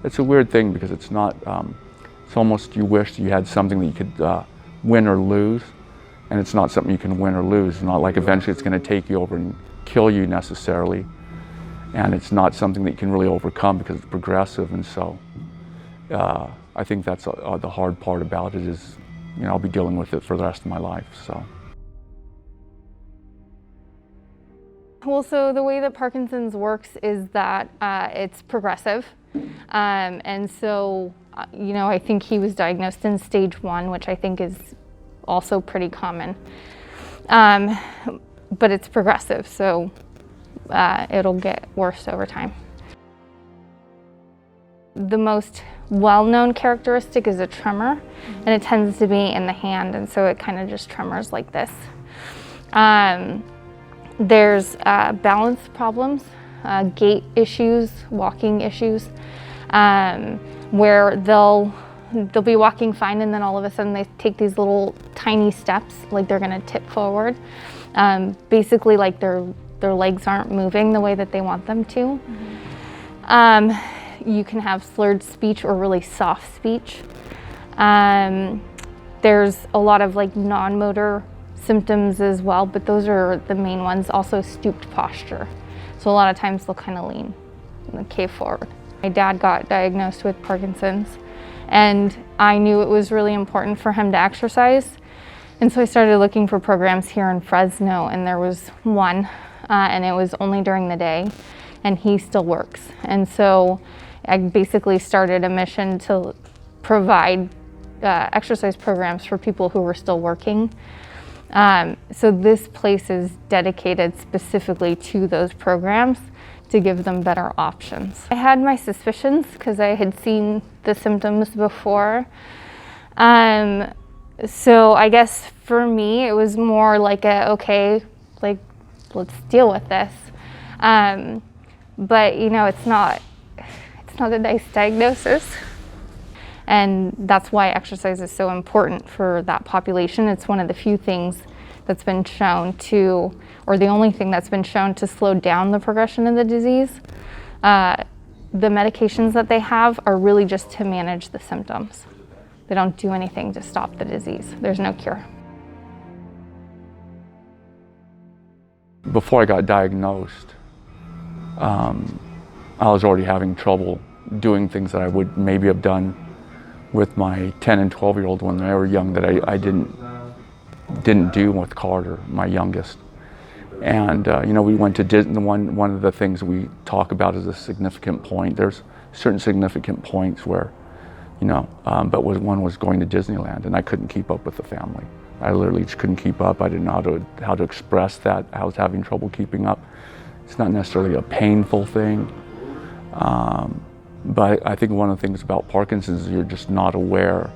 It's a weird thing because it's not, it's almost you wish you had something that you could win or lose, and it's not something you can win or lose. It's not like eventually it's going to take you over and kill you necessarily, and it's not something that you can really overcome because it's progressive. And so I think that's the hard part about it is, you know, I'll be dealing with it for the rest of my life. So. Well, so the way that Parkinson's works is that it's progressive. And so, you know, I think he was diagnosed in stage 1, which I think is also pretty common. But it's progressive, so it'll get worse over time. The most well-known characteristic is a tremor, and it tends to be in the hand, and so it kind of just tremors like this. There's balance problems, gait issues, walking issues, where they'll be walking fine and then all of a sudden they take these little tiny steps like they're gonna tip forward. Basically like their legs aren't moving the way that they want them to. You can have slurred speech or really soft speech. There's a lot of like non-motor symptoms as well, but those are the main ones. Also stooped posture. So a lot of times they'll kind of lean and cave forward. My dad got diagnosed with Parkinson's, and I knew it was really important for him to exercise. And so I started looking for programs here in Fresno, and there was one, and it was only during the day, and he still works. And so I basically started a mission to provide exercise programs for people who were still working. So this place is dedicated specifically to those programs to give them better options. I had my suspicions because I had seen the symptoms before. So I guess for me, it was more like okay, like let's deal with this. But you know, it's not a nice diagnosis. And that's why exercise is so important for that population. It's one of the few things that's been shown to, or the only thing that's been shown to slow down the progression of the disease. The medications that they have are really just to manage the symptoms. They don't do anything to stop the disease. There's no cure. Before I got diagnosed, I was already having trouble doing things that I would maybe have done with my 10 and 12-year-old when they were young that I didn't do with Carter, my youngest. And you know, we went to Disney. One of the things we talk about is a significant point. There's certain significant points where, you know, but one was going to Disneyland, and I couldn't keep up with the family. I literally just couldn't keep up. I didn't know how to express that. I was having trouble keeping up. It's not necessarily a painful thing. But I think one of the things about Parkinson's is you're just not aware.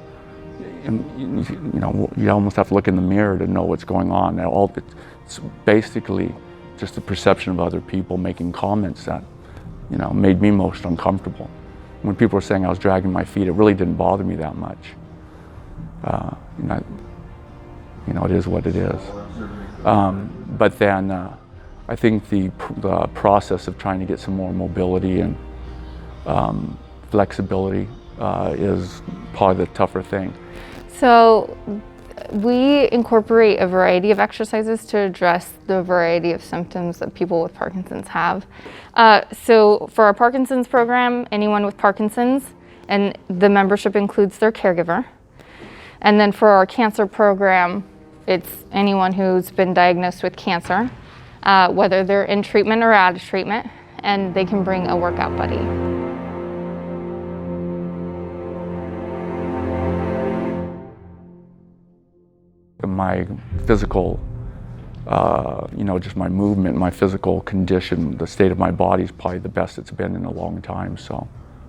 And, you know, you almost have to look in the mirror to know what's going on. It's basically just the perception of other people making comments that, you know, made me most uncomfortable. When people were saying I was dragging my feet, it really didn't bother me that much. You know, it is what it is. But then I think the process of trying to get some more mobility and flexibility is probably the tougher thing. So we incorporate a variety of exercises to address the variety of symptoms that people with Parkinson's have. So for our Parkinson's program, anyone with Parkinson's, and the membership includes their caregiver. And then for our cancer program, it's anyone who's been diagnosed with cancer, whether they're in treatment or out of treatment, and they can bring a workout buddy. My physical, you know, just my movement, my physical condition, the state of my body is probably the best it's been in a long time. So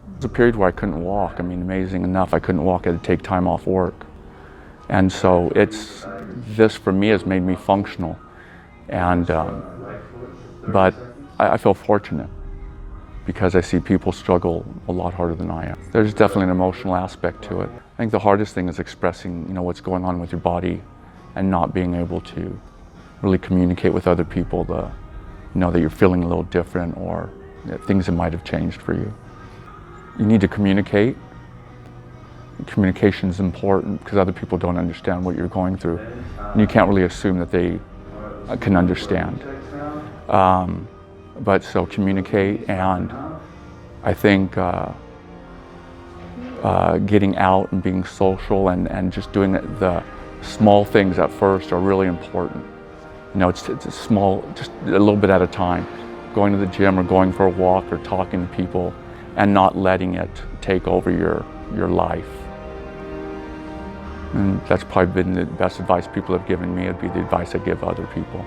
it was a period where I couldn't walk. I mean, amazing enough, I couldn't walk. I had to take time off work. And so this for me has made me functional. And, but I feel fortunate because I see people struggle a lot harder than I am. There's definitely an emotional aspect to it. I think the hardest thing is expressing, you know, what's going on with your body and not being able to really communicate with other people, you know, that you're feeling a little different or things that might have changed for you. you need to communicate. Communication is important because other people don't understand what you're going through. And you can't really assume that they can understand. But so communicate, and I think getting out and being social and just doing the small things at first are really important. You know, it's a small, just a little bit at a time. Going to the gym or going for a walk or talking to people and not letting it take over your life. And that's probably been the best advice people have given me. It'd be the advice I give other people.